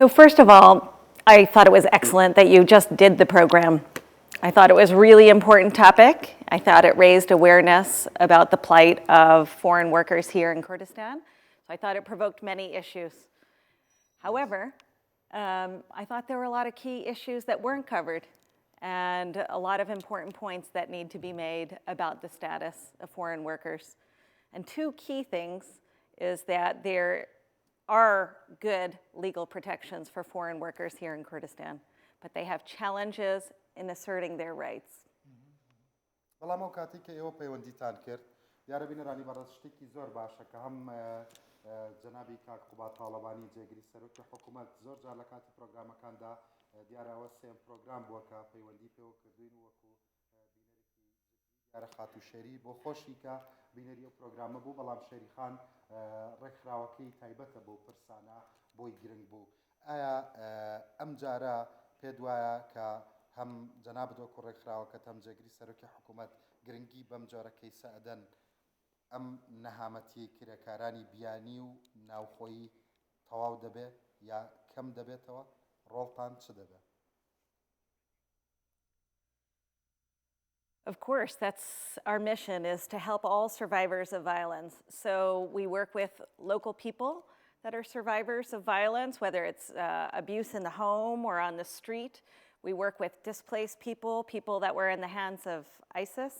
So first of all, I thought it was excellent that you just did the program. I thought it was a really important topic. I thought it raised awareness about the plight of foreign workers here in Kurdistan. So I thought it provoked many issues. However, I thought there were a lot of key issues that weren't covered and a lot of important points that need to be made about the status of foreign workers. And two key things is that there are good legal protections for foreign workers here in Kurdistan, but they have challenges in asserting their rights. بەڵام ئەو کاتی کە ئێوە پەیوەندیتان کرد دیارە بینەرانی بەڕاست شتێکی زۆر باشە کە هەم جەنابی کاک قوبات تاڵەبانی جێگیری سەرۆکی حکوومەت زۆر جار لە کاتی پرۆگرامەکاندا دیارە ئەوە سێم پرۆگرام بووە کە پەیوەندی پێوە کردوین وەکو بینەرێکی دیارە خاتوشێری بۆ خۆشی کە بینەری ئەو پرۆگرامە بوو بەڵام شێری خان ڕێکخراوەکەی تایبەتە بۆ پرسانە بۆی گرنگ بوو ئایا ئەم جارە پێت وایە کە هەم جەناب دۆکو ڕێکخراوەکەت هەم جێگیری سەرۆکی حکوومەت گرنگی بەم جۆرە کەیسە ئەدەن ئەم نەهامەتی کرێکارانی بیانی و ناوخۆیی تەواو دەبێت یا کەم دەبێتەوە ڕۆڵتان چ دەبێت؟ Of course, that's our mission, is to help all survivors of violence. So we work with local people that are survivors of violence, whether it's abuse in the home or on the street. We work with displaced people, people that were in the hands of ISIS.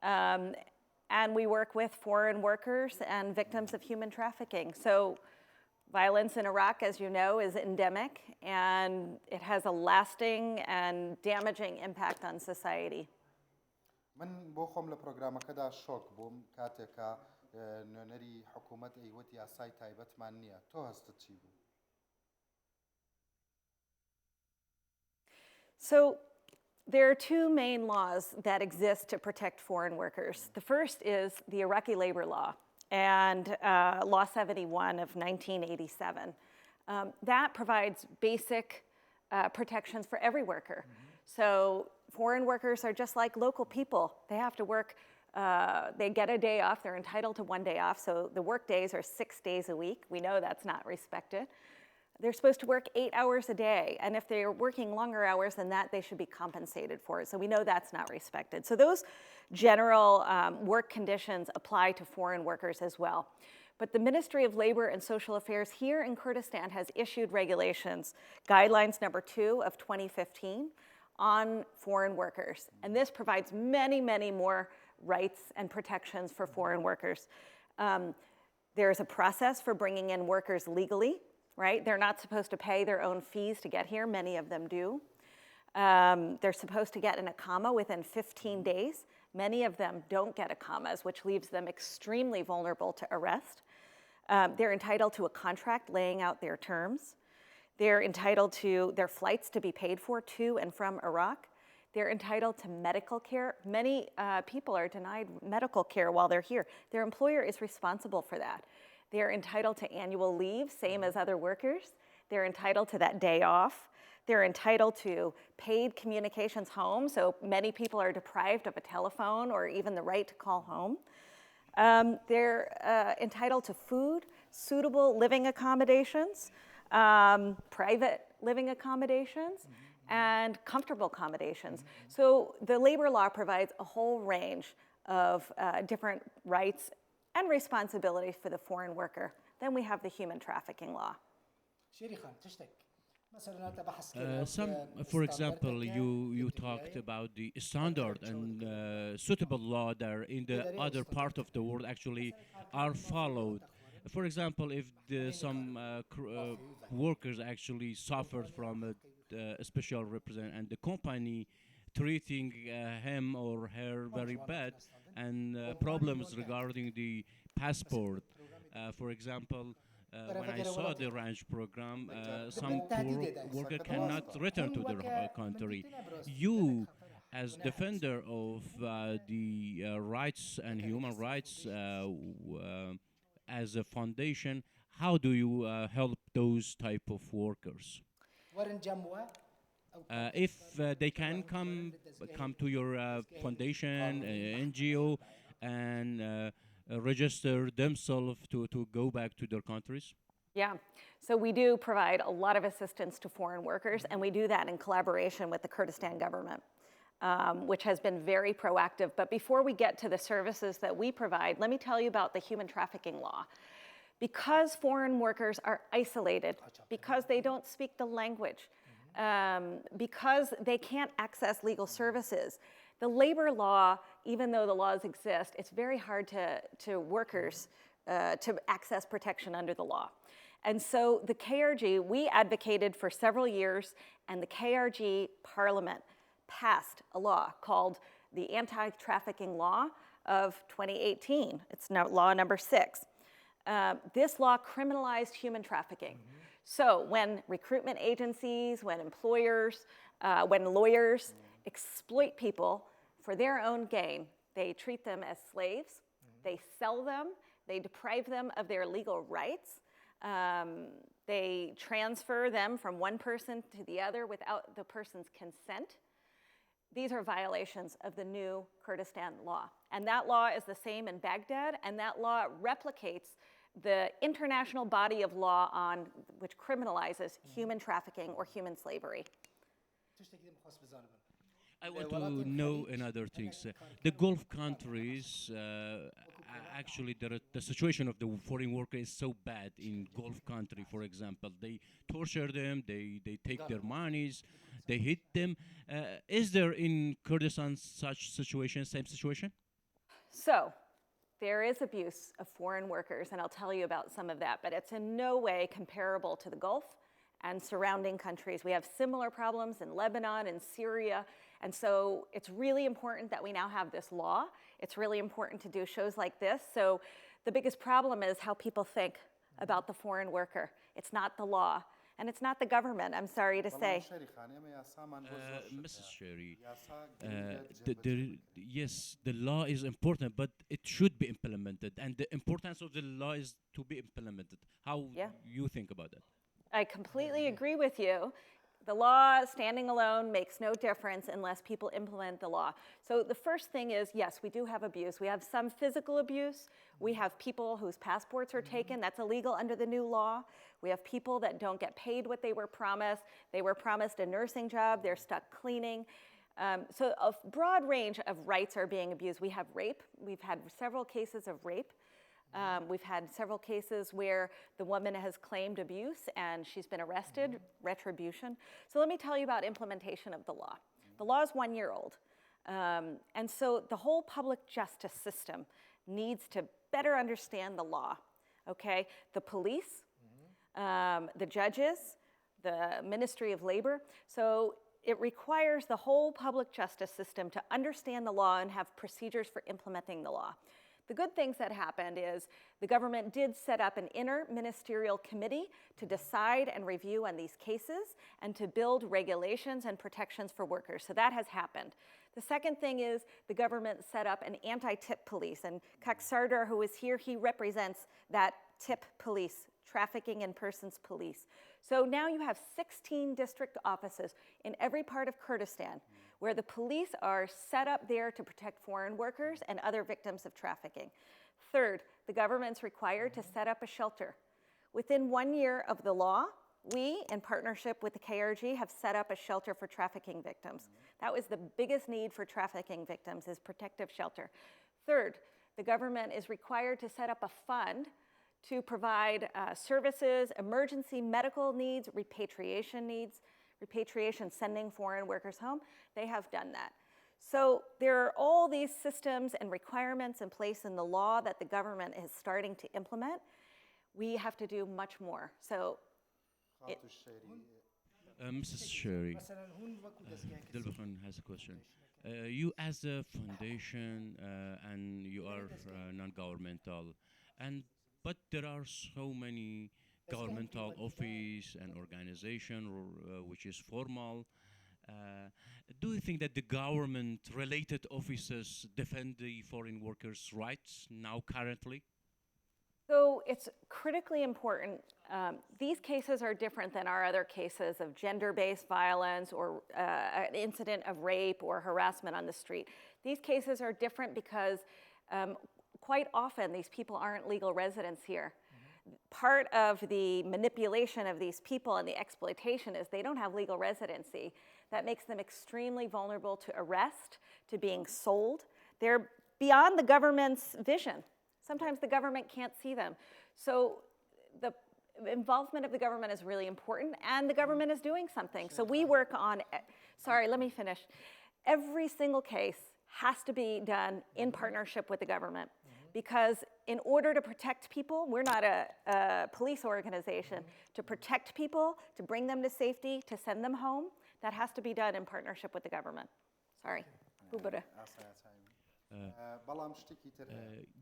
And we work with foreign workers and victims of human trafficking. So violence in Iraq, as you know, is endemic, and it has a lasting and damaging impact on society. من بۆ خۆم لە پرۆگرامەکەدا شۆک بووم کاتێکە نوێنەری حکوومەت ئەیوەتی یاسای تایبەتمان نییە تۆ هەستت چی بوو؟ So there are two main laws that exist to protect foreign workers. The first is the Iraqi Labor Law and Law 71 of 1987. That provides basic protections for every worker. So foreign workers are just like local people. They have to work, they get a day off, they're entitled to 1 day off, so the work days are 6 days a week. We know that's not respected. They're supposed to work 8 hours a day, and if they're working longer hours than that, they should be compensated for it. So we know that's not respected. So those general work conditions apply to foreign workers as well. But the Ministry of Labor and Social Affairs here in Kurdistan has issued regulations, guidelines number 2 of 2015, on foreign workers. And this provides many, many more rights and protections for foreign workers. There's a process for bringing in workers legally, right? They're not supposed to pay their own fees to get here. Many of them do. They're supposed to get an iqama within 15 days. Many of them don't get iqamas, which leaves them extremely vulnerable to arrest. They're entitled to a contract laying out their terms. They're entitled to their flights to be paid for to and from Iraq. They're entitled to medical care. Many people are denied medical care while they're here. Their employer is responsible for that. They're entitled to annual leave, same as other workers. They're entitled to that day off. They're entitled to paid communications home, so many people are deprived of a telephone or even the right to call home. They're entitled to food, suitable living accommodations, private living accommodations, and comfortable accommodations. So the labor law provides a whole range of different rights and responsibilities for the foreign worker. Then we have the human trafficking law. For example, you talked about the standard and suitable law that in the other part of the world actually are followed. For example, if some workers actually suffered from a special representative and the company treating him or her very bad and problems regarding the passport. For example, when I saw the ranch program, some poor worker cannot return to their country. You, as defender of the rights and human rights as a foundation, how do you help those type of workers? If they can come to your foundation, NGO, and register themselves to go back to their countries? Yeah, so we do provide a lot of assistance to foreign workers, and we do that in collaboration with the Kurdistan government, which has been very proactive. But before we get to the services that we provide, let me tell you about the Human Trafficking Law. Because foreign workers are isolated, because they don't speak the language, because they can't access legal services, the labor law, even though the laws exist, it's very hard to workers to access protection under the law. And so the KRG, we advocated for several years, and the KRG Parliament passed a law called the Anti-Trafficking Law of 2018. It's now law number 6. This law criminalized human trafficking. So when recruitment agencies, when employers, when lawyers exploit people for their own gain, they treat them as slaves, they sell them, they deprive them of their legal rights, they transfer them from one person to the other without the person's consent. These are violations of the new Kurdistan law. And that law is the same in Baghdad, and that law replicates the international body of law on which criminalizes human trafficking or human slavery. I want to know another things. The Gulf countries, actually, the situation of the foreign worker is so bad in Gulf country, for example. They torture them, they take their monies, they hit them. Is there in Kurdistan such situation, same situation? So, there is abuse of foreign workers, and I'll tell you about some of that, but it's in no way comparable to the Gulf and surrounding countries. We have similar problems in Lebanon and Syria, and so it's really important that we now have this law. It's really important to do shows like this. So the biggest problem is how people think about the foreign worker. It's not the law, and it's not the government, I'm sorry to say. Mrs. Sherri, yes, the law is important, but it should be implemented, and the importance of the law is to be implemented. How you think about that? I completely agree with you. The law standing alone makes no difference unless people implement the law. So the first thing is, yes, we do have abuse. We have some physical abuse. We have people whose passports are taken. That's illegal under the new law. We have people that don't get paid what they were promised. They were promised a nursing job. They're stuck cleaning. So a broad range of rights are being abused. We have rape. We've had several cases of rape. We've had several cases where the woman has claimed abuse and she's been arrested, retribution. So let me tell you about implementation of the law. The law is 1 year old. And so the whole public justice system needs to better understand the law, okay? The police, the judges, the Ministry of Labor. So it requires the whole public justice system to understand the law and have procedures for implementing the law. The good things that happened is the government did set up an inter-ministerial committee to decide and review on these cases and to build regulations and protections for workers. So that has happened. The second thing is the government set up an anti-tip police. And Kak Sardar, who is here, he represents that tip police, trafficking in persons police. So now you have 16 district offices in every part of Kurdistan where the police are set up there to protect foreign workers and other victims of trafficking. Third, the government's required to set up a shelter. Within 1 year of the law, we, in partnership with the KRG, have set up a shelter for trafficking victims. That was the biggest need for trafficking victims, is protective shelter. Third, the government is required to set up a fund to provide services, emergency medical needs, repatriation, sending foreign workers home. They have done that. So there are all these systems and requirements in place in the law that the government is starting to implement. We have to do much more. So, Mrs. Sherri, Dilbakhan has a question. You as a foundation and you are non-governmental, but there are so many governmental office and organization which is formal. Do you think that the government-related offices defend the foreign workers' rights now currently? So it's critically important. These cases are different than our other cases of gender-based violence or an incident of rape or harassment on the street. These cases are different because quite often these people aren't legal residents here. Part of the manipulation of these people and the exploitation is they don't have legal residency. That makes them extremely vulnerable to arrest, to being sold. They're beyond the government's vision. Sometimes the government can't see them. So the involvement of the government is really important, and the government is doing something. So we work on, sorry, let me finish. Every single case has to be done in partnership with the government, because in order to protect people, we're not a police organization. To protect people, to bring them to safety, to send them home, that has to be done in partnership with the government. Sorry.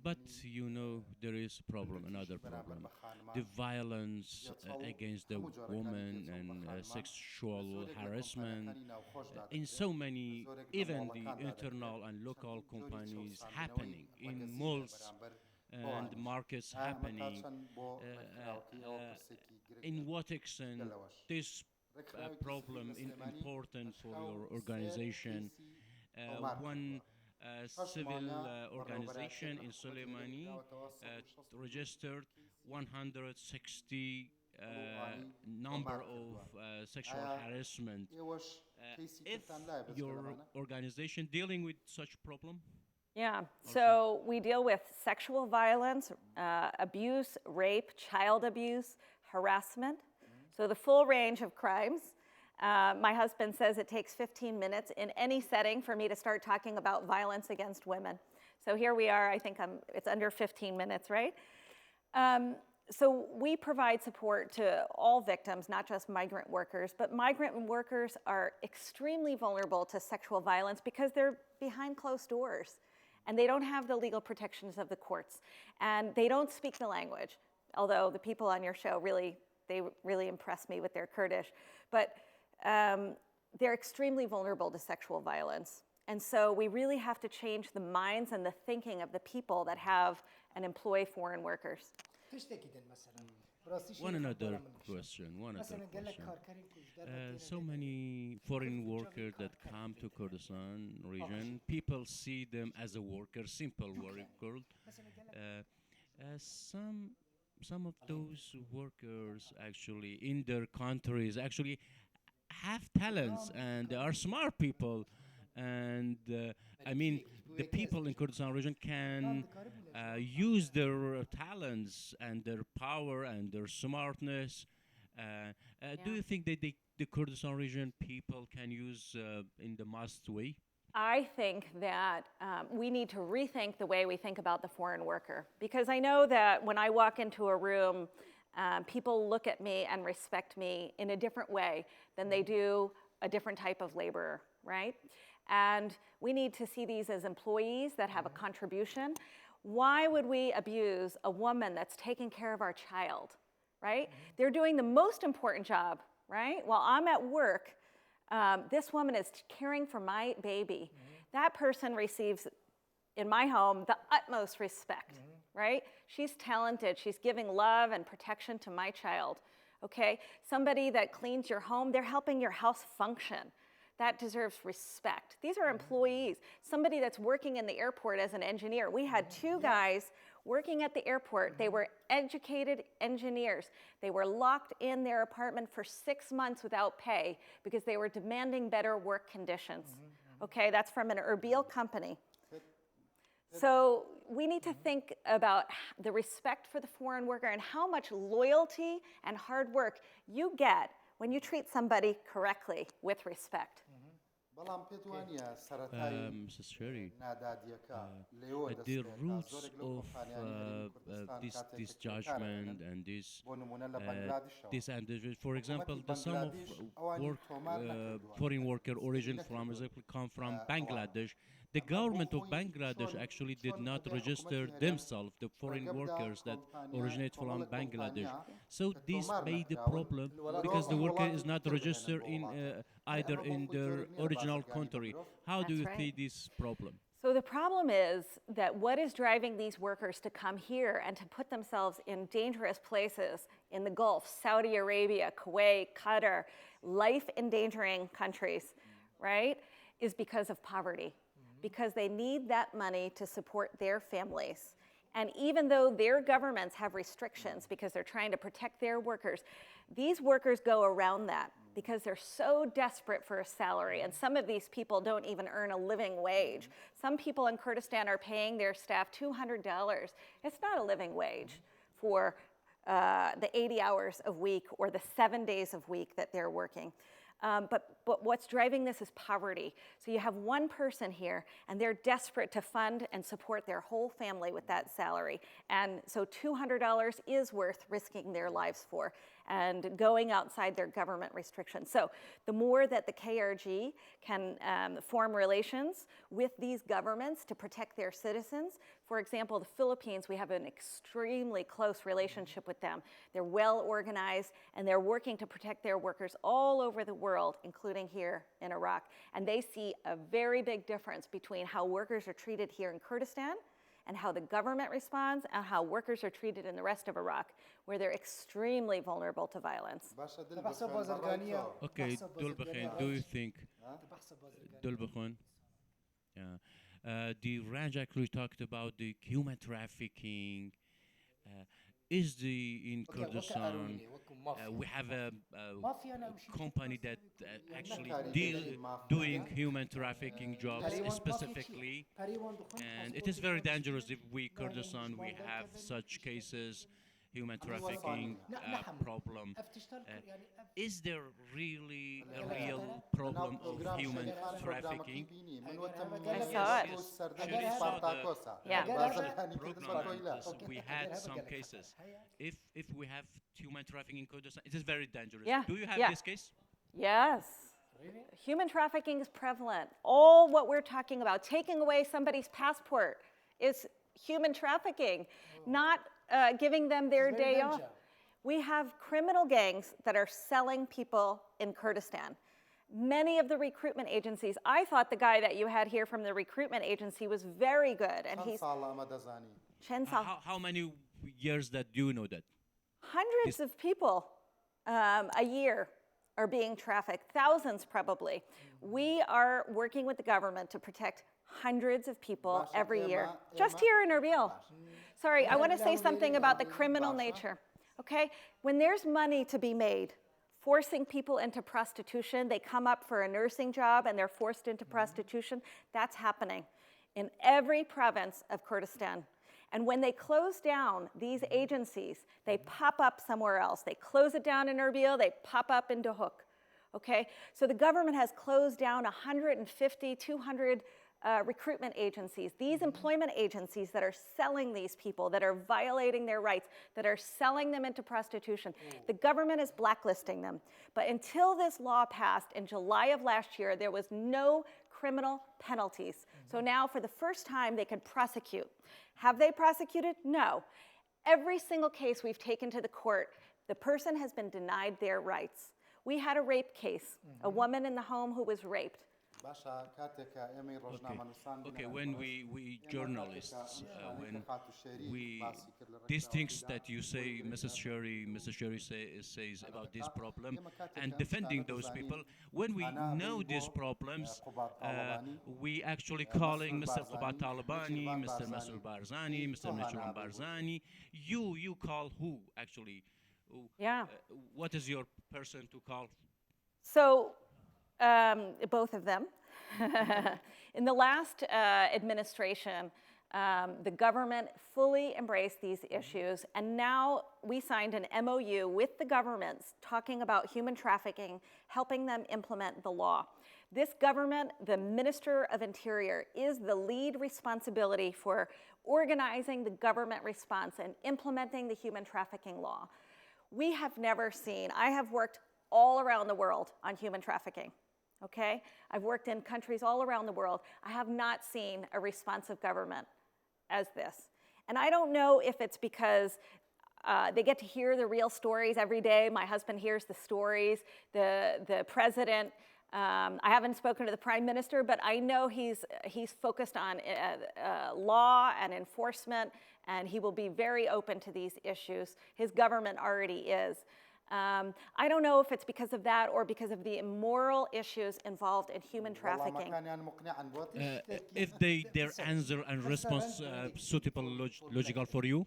But you know, there is a problem, another problem. The violence against the woman and sexual harassment in so many, even the internal and local companies happening, in malls and markets happening. In what extent this problem is important for your organization? One civil organization in Soleimani registered 160 number of sexual harassment. If your organization dealing with such problem? Yeah, so we deal with sexual violence, abuse, rape, child abuse, harassment. So the full range of crimes. My husband says it takes 15 minutes in any setting for me to start talking about violence against women. So here we are, I think it's under 15 minutes, right? So we provide support to all victims, not just migrant workers, but migrant workers are extremely vulnerable to sexual violence because they're behind closed doors and they don't have the legal protections of the courts and they don't speak the language, although the people on your show they really impress me with their Kurdish, but they're extremely vulnerable to sexual violence. And so we really have to change the minds and the thinking of the people that have and employ foreign workers. One another question. So many foreign workers that come to Kurdistan region, people see them as a worker, simple worker. Some of those workers actually in their countries actually have talents and they are smart people. And I mean, the people in Kurdistan region can use their talents and their power and their smartness. Do you think that the Kurdistan region people can use in the most way? I think that we need to rethink the way we think about the foreign worker, because I know that when I walk into a room, people look at me and respect me in a different way than they do a different type of laborer, right? And we need to see these as employees that have a contribution. Why would we abuse a woman that's taking care of our child, right? They're doing the most important job, right? While I'm at work, this woman is caring for my baby. That person receives, in my home, the utmost respect, right? She's talented. She's giving love and protection to my child, okay? Somebody that cleans your home, they're helping your house function. That deserves respect. These are employees. Somebody that's working in the airport as an engineer. We had two guys working at the airport. They were educated engineers. They were locked in their apartment for 6 months without pay because they were demanding better work conditions. Okay, that's from an Erbil company. So we need to think about the respect for the foreign worker and how much loyalty and hard work you get when you treat somebody correctly with respect. Mrs. Sherri, the roots of this judgment and this individual, for example, the sum of foreign worker origin from come from Bangladesh. The government of Bangladesh actually did not register themselves, the foreign workers that originate from Bangladesh. So this made the problem because the worker is not registered in either in their original country. How do you see this problem? So the problem is that what is driving these workers to come here and to put themselves in dangerous places in the Gulf, Saudi Arabia, Kuwait, Qatar, life-endangering countries, right, is because of poverty. Because they need that money to support their families. And even though their governments have restrictions because they're trying to protect their workers, these workers go around that because they're so desperate for a salary. And some of these people don't even earn a living wage. Some people in Kurdistan are paying their staff $200. It's not a living wage for the 80 hours a week or the 7 days of week that they're working. But what's driving this is poverty. So you have one person here, and they're desperate to fund and support their whole family with that salary. And so $200 is worth risking their lives for and going outside their government restrictions. So the more that the KRG can form relations with these governments to protect their citizens, for example, the Philippines, we have an extremely close relationship with them. They're well organized, and they're working to protect their workers all over the world, including here in Iraq. And they see a very big difference between how workers are treated here in Kurdistan and how the government responds and how workers are treated in the rest of Iraq, where they're extremely vulnerable to violence. Okay, Dulbakhin, do you think, Dulbakhin, the Ranj actually talked about the human trafficking. Is in Kurdistan, we have a company that actually doing human trafficking jobs specifically, and it is very dangerous if we Kurdistan we have such cases, human trafficking problem. Is there really a real problem of human trafficking? I saw it. Sherri saw the Yeah. program, and we had some cases. If we have human trafficking in Kurdistan, it is very dangerous. Yeah, Do you have yeah. this case? Yes. Human trafficking is prevalent. All what we're talking about, taking away somebody's passport, is human trafficking, not giving them their day off. We have criminal gangs that are selling people in Kurdistan. Many of the recruitment agencies, I thought the guy that you had here from the recruitment agency was very good, and he's How many years that do you know that? hundreds of people a year are being trafficked, thousands probably. We are working with the government to protect hundreds of people every year, just here in Erbil. Sorry, I want to say something about the criminal nature, okay? When there's money to be made, forcing people into prostitution, they come up for a nursing job and they're forced into prostitution, that's happening in every province of Kurdistan. And when they close down these agencies, they pop up somewhere else. They close it down in Erbil, they pop up in Duhok, okay? So the government has closed down 150, 200 recruitment agencies, these employment agencies that are selling these people, that are violating their rights, that are selling them into prostitution. The government is blacklisting them. But until this law passed in July of last year, there was no criminal penalties. So now, for the first time, they can prosecute. Have they prosecuted? No. Every single case we've taken to the court, the person has been denied their rights. We had a rape case, a woman in the home who was raped. Okay, when we journalists, when we, these things that you say, Mrs. Sherri says about this problem and defending those people, when we know these problems, we actually calling Mr. Qubat Talabany, Mr. Massoud Barzani, Mr. Najran Barzani. You call who actually? Yeah. What is your person to call? So, both of them. In the last administration, the government fully embraced these issues, and now we signed an MOU with the governments talking about human trafficking, helping them implement the law. This government, the Minister of Interior, is the lead responsibility for organizing the government response and implementing the human trafficking law. We have never seen, I have worked all around the world on human trafficking. Okay? I've worked in countries all around the world. I have not seen a responsive government as this. And I don't know if it's because they get to hear the real stories every day. My husband hears the stories. The president, I haven't spoken to the prime minister, but I know he's focused on law and enforcement, and he will be very open to these issues. His government already is. I don't know if it's because of that or because of the immoral issues involved in human والله ما trafficking. كان يعني مقنعا بوقت If their answer and response suitable, logical for you?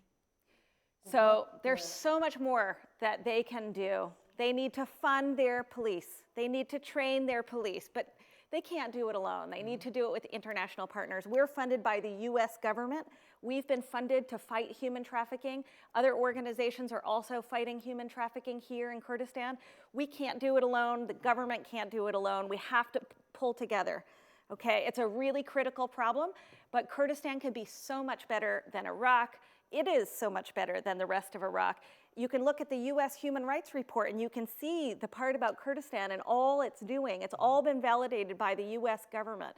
So there's so much more that they can do. They need to fund their police. They need to train their police, but they can't do it alone. They need to do it with international partners. We're funded by the US government. We've been funded to fight human trafficking. Other organizations are also fighting human trafficking here in Kurdistan. We can't do it alone. The government can't do it alone. We have to pull together. Okay, it's a really critical problem, but Kurdistan can be so much better than Iraq. It is so much better than the rest of Iraq. You can look at the US Human Rights Report and you can see the part about Kurdistan and all it's doing. It's all been validated by the US government.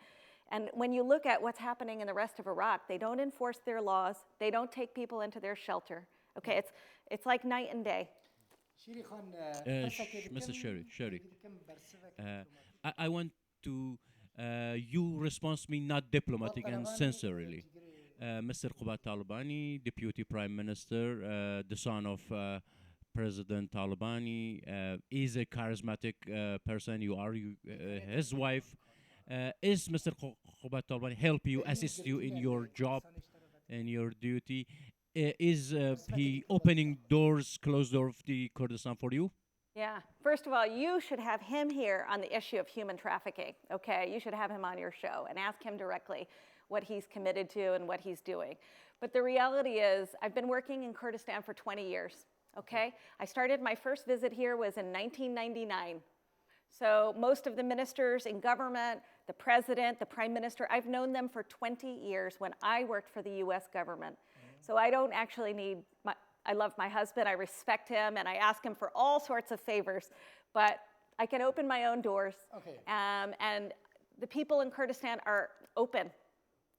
And when you look at what's happening in the rest of Iraq, they don't enforce their laws. They don't take people into their shelter. Okay, it's like night and day. Mr. Sherri, I want to you response me not diplomatic and sincerely. Mr. Qubat Talabany, Deputy Prime Minister, the son of President Talabany, is a charismatic person. You are his wife. Is Mr. Qubat Talabany help you, assist you in your job and your duty? Is he opening doors, closed door of the Kurdistan for you? Yeah. First of all, you should have him here on the issue of human trafficking, okay? You should have him on your show and ask him directly what he's committed to and what he's doing. But the reality is, I've been working in Kurdistan for 20 years, okay? I started, my first visit here was in 1999. So most of the ministers in government, the president, the prime minister, I've known them for 20 years when I worked for the US government. So I don't actually need, I love my husband, I respect him, and I ask him for all sorts of favors, but I can open my own doors. Okay. And the people in Kurdistan are open,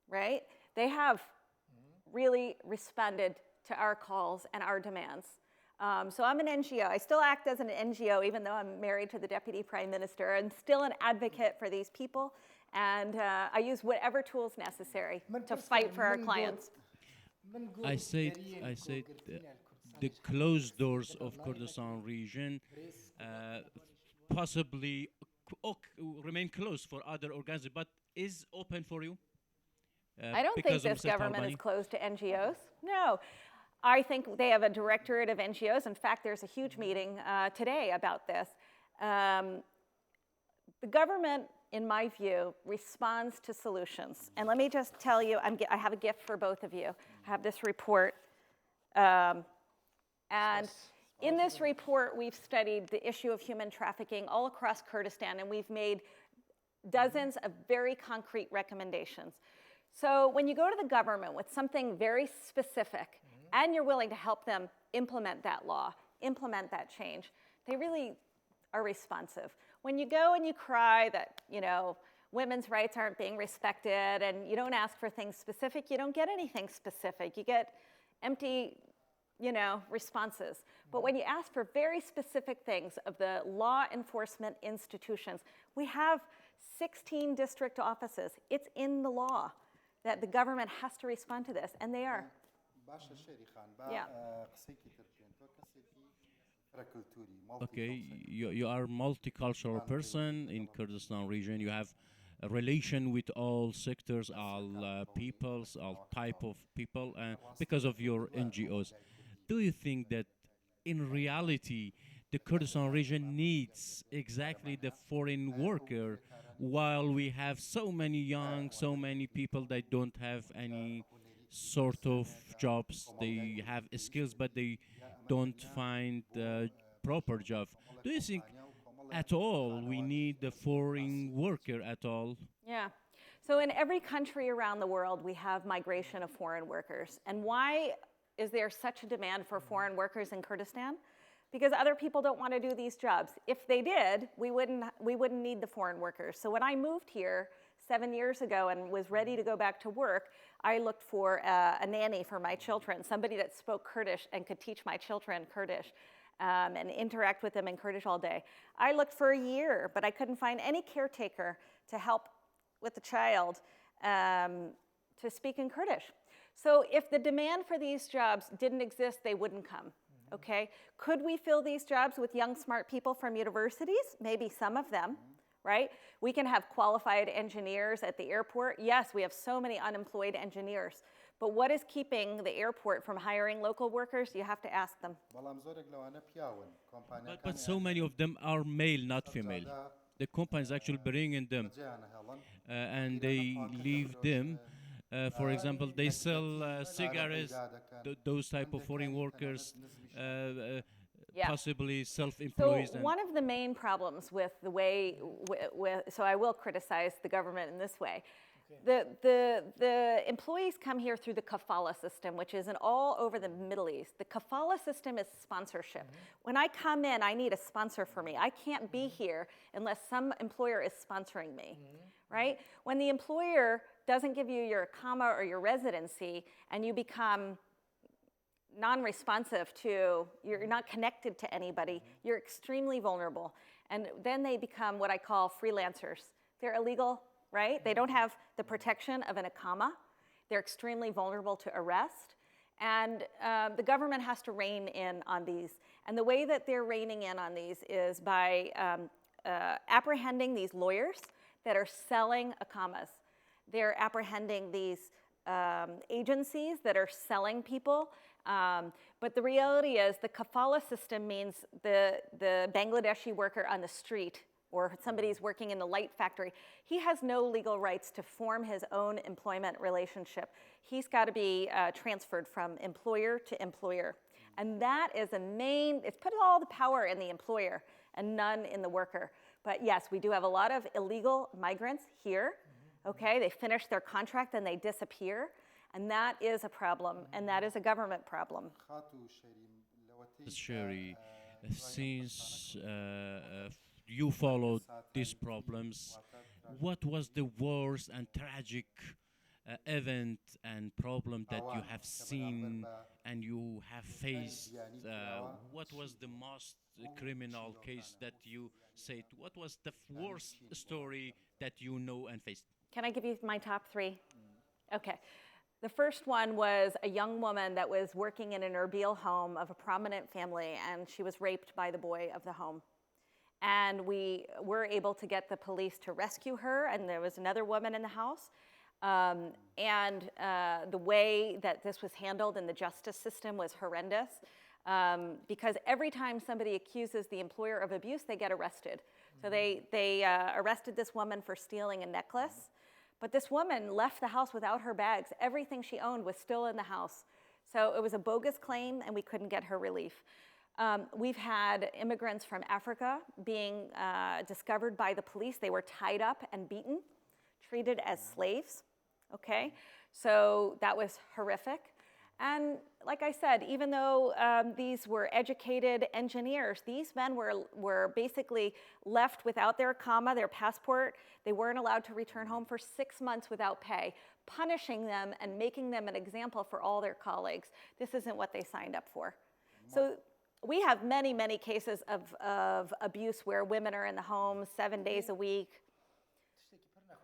right? They have really responded to our calls and our demands. So I'm an NGO. I still act as an NGO, even though I'm married to the Deputy Prime Minister, and still an advocate for these people. And I use whatever tools necessary to fight for our clients. I said the closed doors of Kurdistan region possibly remain closed for other organizations, but is open for you? I don't think this government is closed to NGOs. No. I think they have a directorate of NGOs. In fact, there's a huge meeting today about this. The government, in my view, responds to solutions. And let me just tell you, I have a gift for both of you. I have this report. And in this report, we've studied the issue of human trafficking all across Kurdistan, and we've made dozens of very concrete recommendations. So when you go to the government with something very specific, and you're willing to help them implement that law, implement that change, they really are responsive. When you go and you cry that, you know, women's rights aren't being respected and you don't ask for things specific, you don't get anything specific. You get empty, you know, responses. But when you ask for very specific things of the law enforcement institutions, we have 16 district offices. It's in the law that the government has to respond to this, and they are. Yeah. Okay, you are a multicultural person in Kurdistan region. You have a relation with all sectors, all peoples, all type of people, because of your NGOs. Do you think that in reality the Kurdistan region needs exactly the foreign worker, while we have so many people that don't have any sort of jobs? They have skills, but they don't find proper job. Do you think at all we need the foreign worker at all? Yeah. So in every country around the world, we have migration of foreign workers. And why is there such a demand for foreign workers in Kurdistan? Because other people don't want to do these jobs. If they did, we wouldn't need the foreign workers. So when I moved here 7 years ago and was ready to go back to work, I looked for a nanny for my children, somebody that spoke Kurdish and could teach my children Kurdish and interact with them in Kurdish all day. I looked for a year, but I couldn't find any caretaker to help with the child to speak in Kurdish. So if the demand for these jobs didn't exist, they wouldn't come. okay? Could we fill these jobs with young, smart people from universities? Maybe some of them, right? We can have qualified engineers at the airport. Yes, we have so many unemployed engineers. But what is keeping the airport from hiring local workers? You have to ask them. But so many of them are male, not female. The companies actually bring in them and they leave them. For example, they sell cigarettes, those type of foreign workers, Yeah. possibly So self-employed. one of the main problems with the way, so I will criticize the government in this way. The employees come here through the kafala system, which is all over the Middle East. The kafala system is sponsorship. When I come in, I need a sponsor for me. I can't be here unless some employer is sponsoring me, right? When the employer doesn't give you your iqama or your residency and you become non-responsive to, you're not connected to anybody, you're extremely vulnerable. And then they become what I call freelancers. They're illegal, right? They don't have the protection of an iqama. They're extremely vulnerable to arrest. And the government has to rein in on these. And the way that they're reining in on these is by apprehending these lawyers that are selling iqamas. They're apprehending these agencies that are selling people. But the reality is the kafala system means the Bangladeshi worker on the street or somebody who's working in the light factory, he has no legal rights to form his own employment relationship. He's got to be transferred from employer to employer. And that is it's put all the power in the employer and none in the worker. But yes, we do have a lot of illegal migrants here. Okay, they finish their contract and they disappear. And that is a problem, and that is a government problem. Sherri, since you followed these problems, what was the worst and tragic event and problem that you have seen and you have faced? What was the most criminal case that you said? What was the worst story that you know and faced? Can I give you my top three? Okay. The first one was a young woman that was working in an Erbil home of a prominent family, and she was raped by the boy of the home. And we were able to get the police to rescue her, and there was another woman in the house. The way that this was handled in the justice system was horrendous, because every time somebody accuses the employer of abuse, they get arrested. So they arrested this woman for stealing a necklace. But this woman left the house without her bags. Everything she owned was still in the house. So it was a bogus claim, and we couldn't get her relief. We've had immigrants from Africa being discovered by the police. They were tied up and beaten, treated as slaves, okay? So that was horrific. And like I said, even though these were educated engineers, these men were basically left without their iqama, their passport. They weren't allowed to return home for 6 months without pay, punishing them and making them an example for all their colleagues. This isn't what they signed up for. So we have many, many cases of abuse where women are in the home 7 days a week.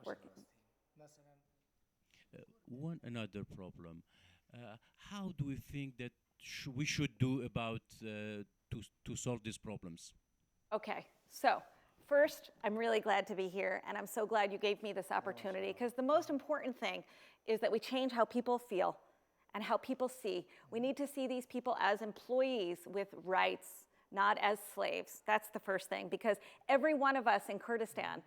Working. One another problem. How do we think that we should do about to solve these problems? Okay, so first, I'm really glad to be here, and I'm so glad you gave me this opportunity, because the most important thing is that we change how people feel and how people see. We need to see these people as employees with rights, not as slaves. That's the first thing, because every one of us in Kurdistan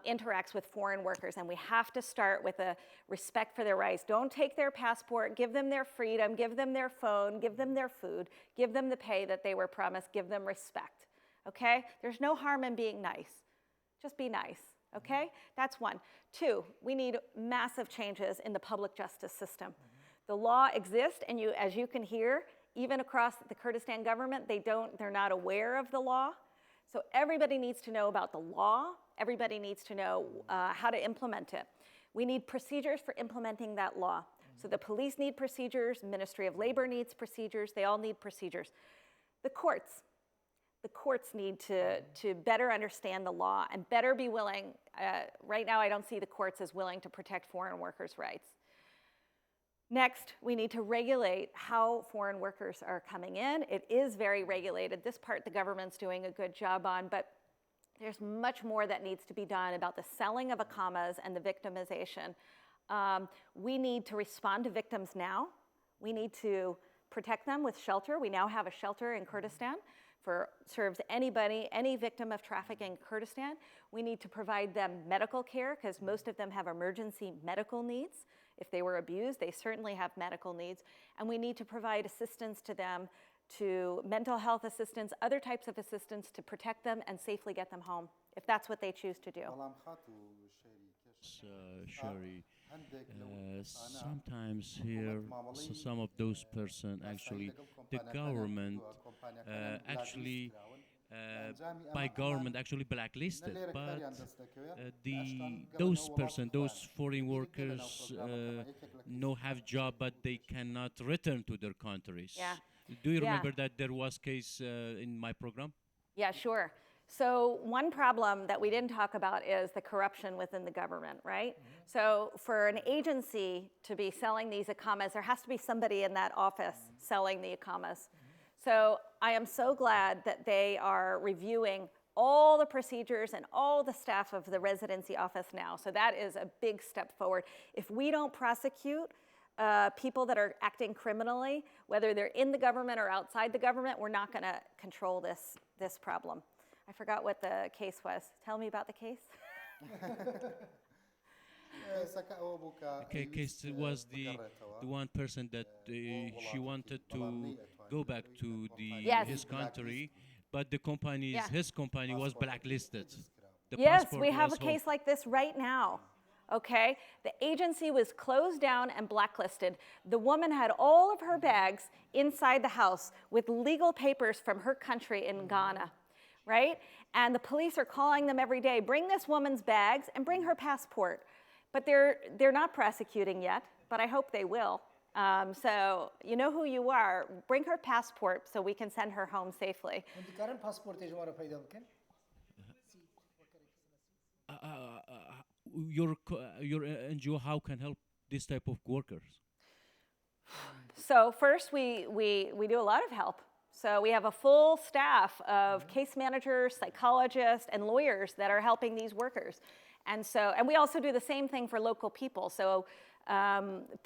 interacts with foreign workers, and we have to start with a respect for their rights. Don't take their passport, give them their freedom, give them their phone, give them their food, give them the pay that they were promised, give them respect, okay? There's no harm in being nice. Just be nice, okay? That's one. Two, we need massive changes in the public justice system. The law exists, and as you can hear, even across the Kurdistan government, they're not aware of the law. So everybody needs to know about the law. Everybody needs to know how to implement it. We need procedures for implementing that law. So the police need procedures, Ministry of Labor needs procedures, they all need procedures. The courts need to better understand the law and better be willing. Right now, I don't see the courts as willing to protect foreign workers' rights. Next, we need to regulate how foreign workers are coming in. It is very regulated. This part the government's doing a good job on, but there's much more that needs to be done about the selling of ikamas and the victimization. We need to respond to victims now. We need to protect them with shelter. We now have a shelter in Kurdistan for serves anybody, any victim of trafficking in Kurdistan. We need to provide them medical care because most of them have emergency medical needs. If they were abused, they certainly have medical needs. And we need to provide assistance to them, to mental health assistance, other types of assistance to protect them and safely get them home, if that's what they choose to do. Sherri, sometimes here, some of those persons actually, the government actually, by government actually blacklisted, but those foreign workers no have job, but they cannot return to their countries. Yeah. Do you remember that there was case in my program? Yeah, sure. So one problem that we didn't talk about is the corruption within the government, right? So for an agency to be selling these ikamas, there has to be somebody in that office selling the ikamas. So I am so glad that they are reviewing all the procedures and all the staff of the residency office now. So that is a big step forward. If we don't prosecute people that are acting criminally, whether they're in the government or outside the government, we're not going to control this problem. I forgot what the case was. Tell me about the case. Okay, case was the one person that she wanted to go back to his country, but the company, his company was blacklisted. Yes, we have a case like this right now. Okay, the agency was closed down and blacklisted. The woman had all of her bags inside the house with legal papers from her country in Ghana, right? And the police are calling them every day, bring this woman's bags and bring her passport. But they're not prosecuting yet, but I hope they will. So you know who you are. Bring her passport so we can send her home safely. Your NGO, how can help this type of workers? So first, we do a lot of help. So we have a full staff of case managers, psychologists, and lawyers that are helping these workers. And we also do the same thing for local people. So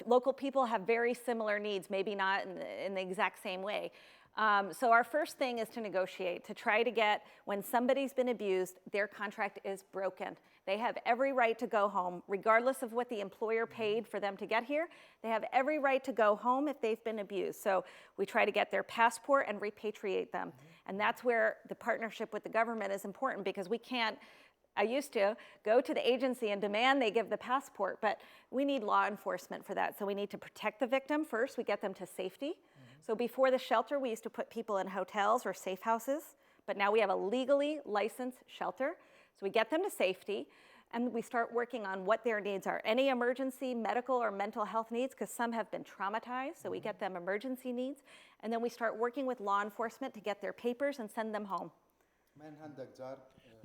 local people have very similar needs, maybe not in the exact same way. So our first thing is to negotiate, to try to get, when somebody's been abused, their contract is broken. They have every right to go home, regardless of what the employer paid for them to get here. They have every right to go home if they've been abused. So we try to get their passport and repatriate them. And that's where the partnership with the government is important, because we can't, I used to go to the agency and demand they give the passport, but we need law enforcement for that. So we need to protect the victim first. We get them to safety. So before the shelter, we used to put people in hotels or safe houses, but now we have a legally licensed shelter. So we get them to safety, and we start working on what their needs are. Any emergency medical or mental health needs, because some have been traumatized, so we get them emergency needs. And then we start working with law enforcement to get their papers and send them home.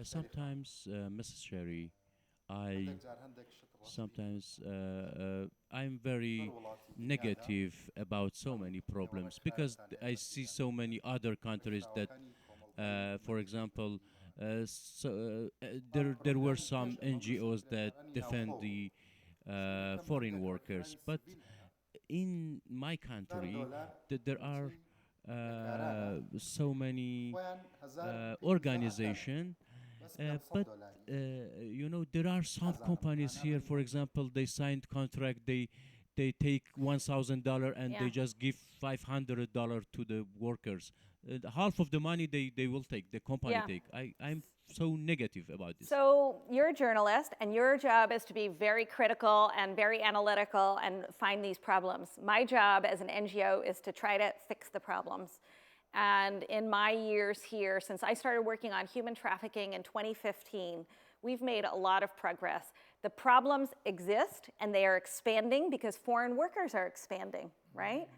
Sometimes, Mrs. Sherri, I'm very negative about so many problems, because I see so many other countries that, for example, there were some NGOs that defend the foreign workers, but in my country, there are so many organizations. But you know, there are some companies here, for example, they signed contract, they take $1,000 and they just give $500 to the workers. Half of the money they will take, the company take. I'm so negative about this. So you're a journalist, and your job is to be very critical and very analytical and find these problems. My job as an NGO is to try to fix the problems. And in my years here, since I started working on human trafficking in 2015, we've made a lot of progress. The problems exist, and they are expanding because foreign workers are expanding, right?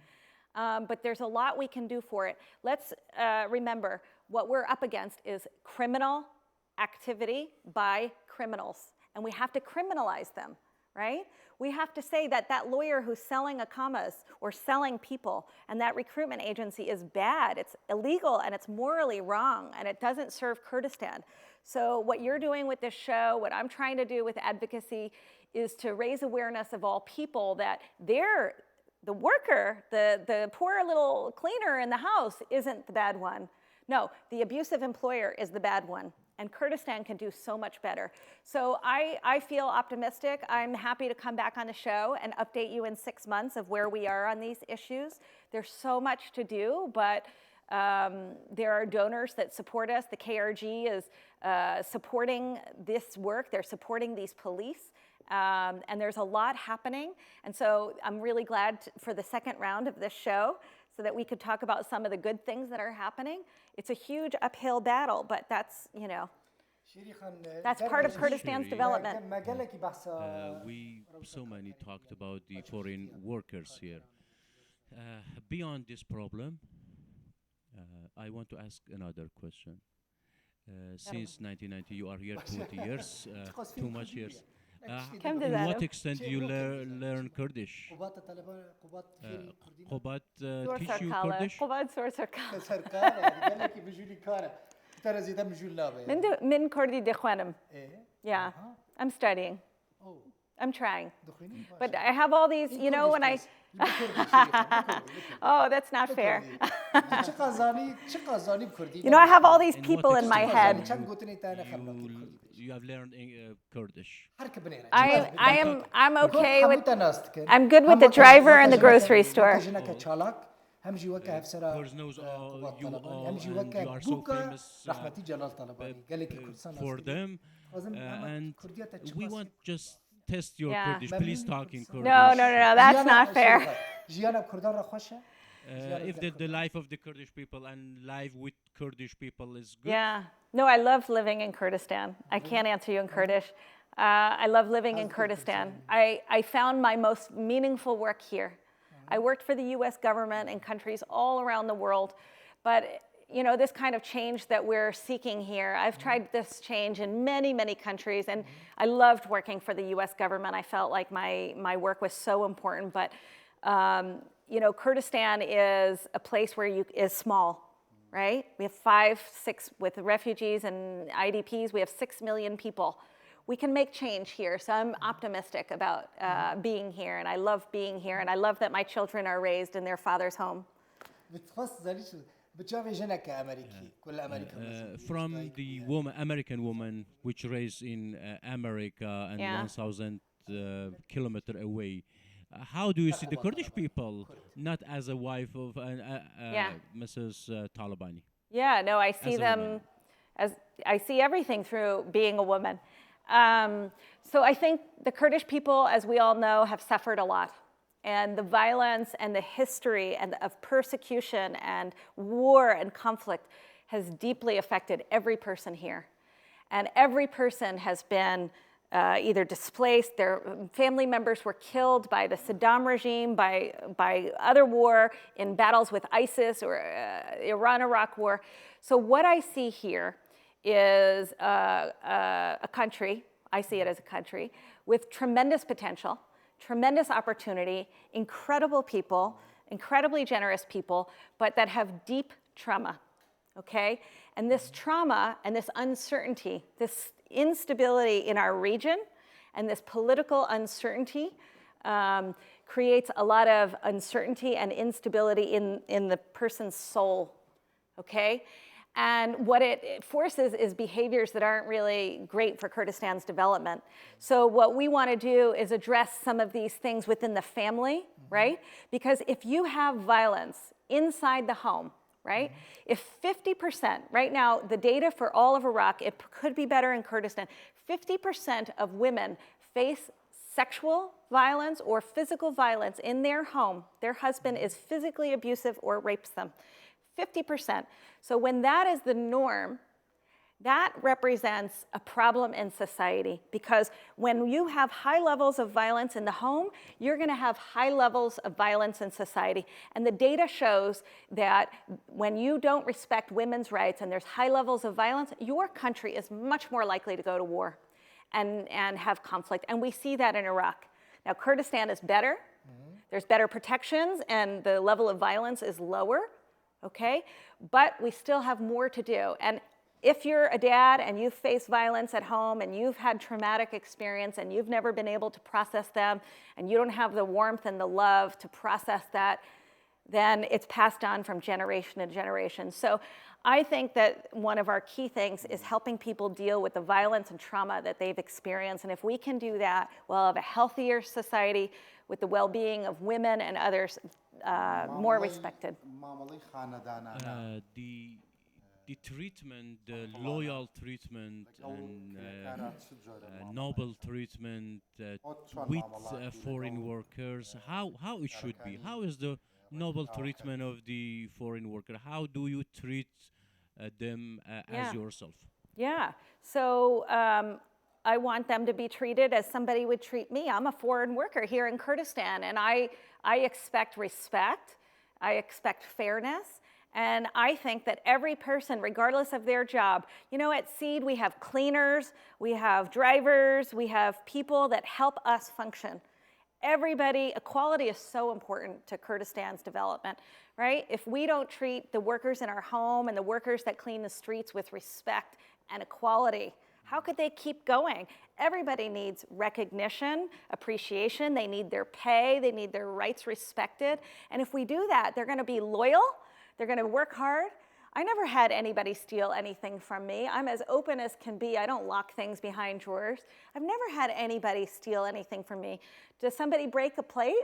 But there's a lot we can do for it. Let's remember, what we're up against is criminal activity by criminals, and we have to criminalize them, right? We have to say that that lawyer who's selling ikamas or selling people and that recruitment agency is bad, it's illegal, and it's morally wrong, and it doesn't serve Kurdistan. So what you're doing with this show, what I'm trying to do with advocacy, is to raise awareness of all people that they're the worker, the poor little cleaner in the house isn't the bad one. No, the abusive employer is the bad one. And Kurdistan can do so much better. So I feel optimistic. I'm happy to come back on the show and update you in 6 months of where we are on these issues. There's so much to do, but there are donors that support us. The KRG is supporting this work. They're supporting these police. And there's a lot happening. And so I'm really glad for the second round of this show so that we could talk about some of the good things that are happening. It's a huge uphill battle, but that's, you know, that's part of Kurdistan's development. We so many talked about the foreign workers here. Beyond this problem, I want to ask another question. Since 1990, you are here 20 years, too much years. To what extent do you learn Kurdish? Qubat teach you Kurdish? Qubat Min Kurdi dekhwanim. Yeah, I'm studying. I'm trying. But I have all these, you know, when I... Oh, that's not fair. You know, I have all these people in my head. You have learned Kurdish. I'm okay with... I'm good with the driver in the grocery store. Kurds knows you all, and you are so famous for them. And we want just test your Kurdish. Please talk in Kurdish. No, that's not fair. If the life of the Kurdish people and life with Kurdish people is good. Yeah. No, I love living in Kurdistan. I can't answer you in Kurdish. I love living in Kurdistan. I found my most meaningful work here. I worked for the US government in countries all around the world, but you know, this kind of change that we're seeking here, I've tried this change in many, many countries, and I loved working for the US government. I felt like my work was so important, but you know, Kurdistan is a place where is small, right? We have 5, 6, with refugees and IDPs, we have 6 million people. We can make change here, so I'm optimistic about being here, and I love being here, and I love that my children are raised in their father's home. From the American woman which raised in America and 1,000 kilometers away, how do you see the Kurdish people, not as a wife of Mrs. Talabany? Yeah, no, I see them as, I see everything through being a woman. So I think the Kurdish people, as we all know, have suffered a lot. And the violence and the history of persecution and war and conflict has deeply affected every person here. And every person has been either displaced, their family members were killed by the Saddam regime, by other war, in battles with ISIS or Iran-Iraq war. So what I see here is a country, I see it as a country, with tremendous potential, tremendous opportunity, incredible people, incredibly generous people, but that have deep trauma, okay? And this trauma and this uncertainty, this instability in our region and this political uncertainty creates a lot of uncertainty and instability in the person's soul, okay? And what it forces is behaviors that aren't really great for Kurdistan's development. So what we want to do is address some of these things within the family, right? Because if you have violence inside the home, right? If 50%, right now, the data for all of Iraq, it could be better in Kurdistan, 50% of women face sexual violence or physical violence in their home. Their husband is physically abusive or rapes them. 50%. So when that is the norm, that represents a problem in society, because when you have high levels of violence in the home, you're going to have high levels of violence in society. And the data shows that when you don't respect women's rights and there's high levels of violence, your country is much more likely to go to war. and have conflict. And we see that in Iraq. Now, Kurdistan is better. There's better protections, and the level of violence is lower, okay? But we still have more to do. And if you're a dad and you've faced violence at home and you've had traumatic experience and you've never been able to process them and you don't have the warmth and the love to process that, then it's passed on from generation to generation. So I think that one of our key things is helping people deal with the violence and trauma that they've experienced. And if we can do that, we'll have a healthier society with the well-being of women and others more respected. The treatment, the loyal treatment and noble treatment with foreign workers, how it should be? How is the noble treatment of the foreign worker? How do you treat them as yourself? Yeah, so I want them to be treated as somebody would treat me. I'm a foreign worker here in Kurdistan, and I expect respect, I expect fairness, and I think that every person, regardless of their job, you know, at SEED we have cleaners, we have drivers, we have people that help us function. Everybody, equality is so important to Kurdistan's development, right? If we don't treat the workers in our home and the workers that clean the streets with respect and equality, how could they keep going? Everybody needs recognition, appreciation, they need their pay, they need their rights respected. And if we do that, they're gonna be loyal, they're gonna work hard. I never had anybody steal anything from me. I'm as open as can be. I don't lock things behind drawers. I've never had anybody steal anything from me. Does somebody break a plate?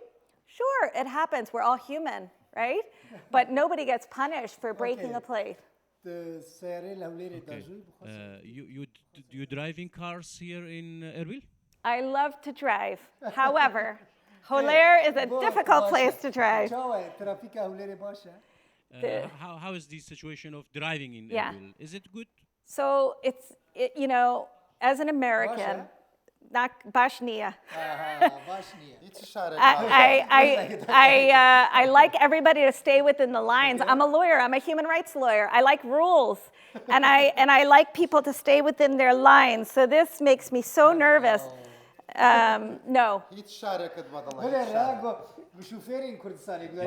Sure, it happens. We're all human, right? But nobody gets punished for breaking a plate. You driving cars here in Erbil? I love to drive. However, Holair is a difficult place to drive. How is the situation of driving in Erbil? Is it good? So you know, as an American, not Bashnia. I like everybody to stay within the lines. I'm a lawyer. I'm a human rights lawyer. I like rules, and I like people to stay within their lines. So this makes me so nervous. No. What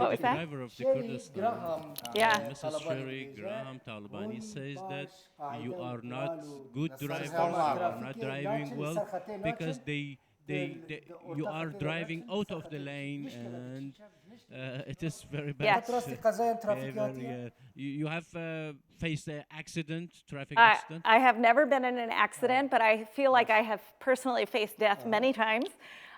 was that? Driver of the Kurdistan, Mrs. Sherri Kraham Talabany says that you are not good drivers, you are not driving well because you are driving out of the lane and it is very bad. You have faced an accident, traffic accident? I have never been in an accident, but I feel like I have personally faced death many times.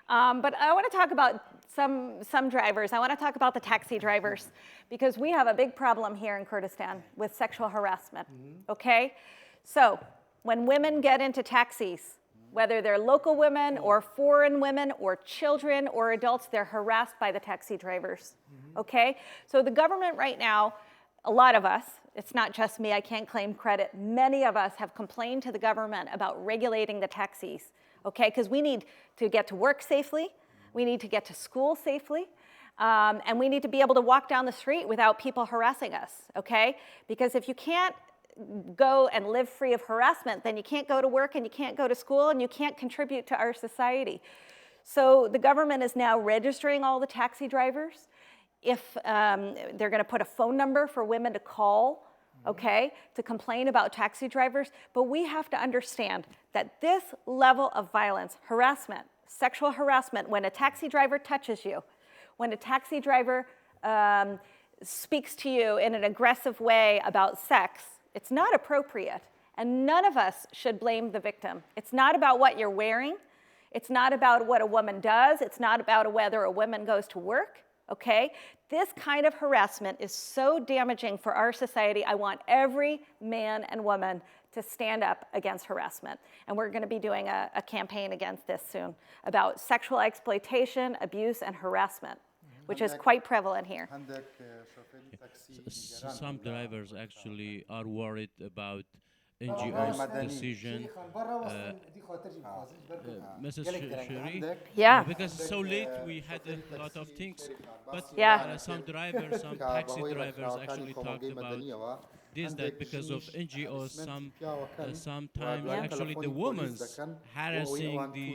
But I want to talk about some drivers. I want to talk about the taxi drivers because we have a big problem here in Kurdistan with sexual harassment, okay? So when women get into taxis, whether they're local women or foreign women or children or adults, they're harassed by the taxi drivers, okay? So the government right now, a lot of us, it's not just me, I can't claim credit, many of us have complained to the government about regulating the taxis, okay? Because we need to get to work safely, we need to get to school safely, and we need to be able to walk down the street without people harassing us, okay? Because if you can't go and live free of harassment, then you can't go to work and you can't go to school and you can't contribute to our society. So the government is now registering all the taxi drivers. If they're gonna put a phone number for women to call, okay, to complain about taxi drivers, but we have to understand that this level of violence, harassment, sexual harassment, when a taxi driver touches you, when a taxi driver speaks to you in an aggressive way about sex, it's not appropriate, and none of us should blame the victim. It's not about what you're wearing. It's not about what a woman does. It's not about whether a woman goes to work, okay? This kind of harassment is so damaging for our society. I want every man and woman to stand up against harassment. And we're gonna be doing a campaign against this soon about sexual exploitation, abuse, and harassment, which is quite prevalent here. Some drivers actually are worried about NGO's decision. Mrs. Sherri? Yeah. Because so late we had a lot of things, but some drivers, some taxi drivers actually talked about this that because of NGOs, sometimes Yeah. actually the women's harassing the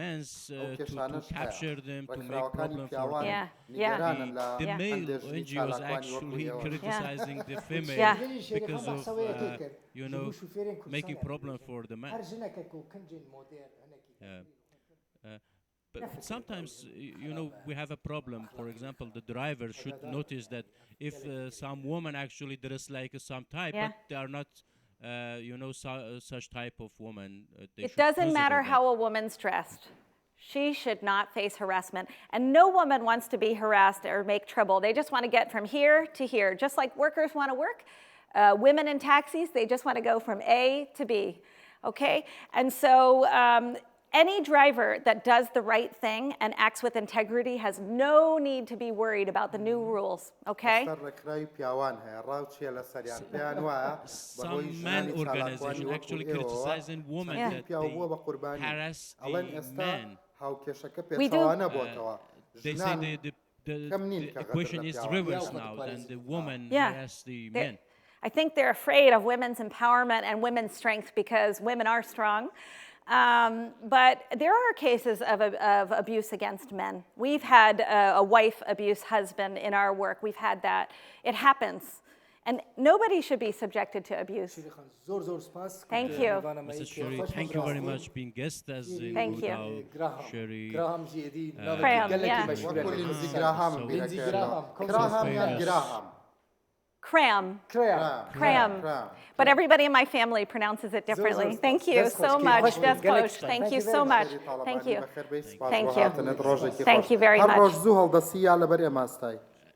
men's to capture them, to make problem for them. Yeah, yeah. The Yeah. male NGOs actually Yeah. criticizing the female Yeah. because of making problem for the man. Uh, but sometimes, we have a problem. For example, the driver should notice that if some woman actually dress like some type, Yeah. but they are not, such type of woman. They It should doesn't visible matter that. how a woman's dressed. She should not face harassment. And no woman wants to be harassed or make trouble. They just want to get from here to here. Just like workers want to work, women in taxis, they just want to go from A to B, okay? And so any driver that does the right thing and acts with integrity has no need to be worried about the new rules, okay? Some man organization actually criticizing women Yeah. that they harass the men. We do. They say the equation is reversed now, and the woman Yeah. harass the They're- men. I think they're afraid of women's empowerment and women's strength because women are strong. But there are cases of abuse against men. We've had a wife abuse husband in our work. We've had that. It happens. And nobody should be subjected to abuse. Thank you. Mrs. Sherri, thank you very much being guest as in Thank you. Sherri. Kraham, yeah. Kraham. Kraham. But everybody in my family pronounces it differently. Thank you so much. Desposh. Thank you so much. Thank you. Thank you. Thank you very much.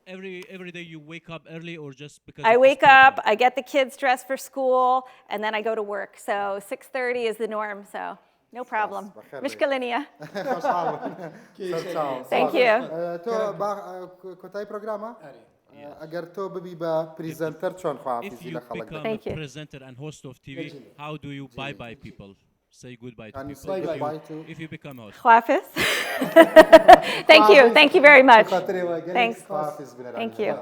Every day you wake up early or just because I of this wake up, program? I get the kids dressed for school, and then I go to work. So 6:30 is the norm, so no problem. Mishkaliniya. Thank you. کۆتایی پرۆگرامە؟ ئەگەر تۆ ببی بە پریزەنتەر چۆن If خواحافیزی you لە خەڵک become Thank a you. presenter and host of TV, how do you bye-bye people? Say goodbye to Can you people. say If goodbye you- to- If you become host. Khwafis. Thank you. Thank you very much. Thanks. خواحافیز بنێرانی. Thank you.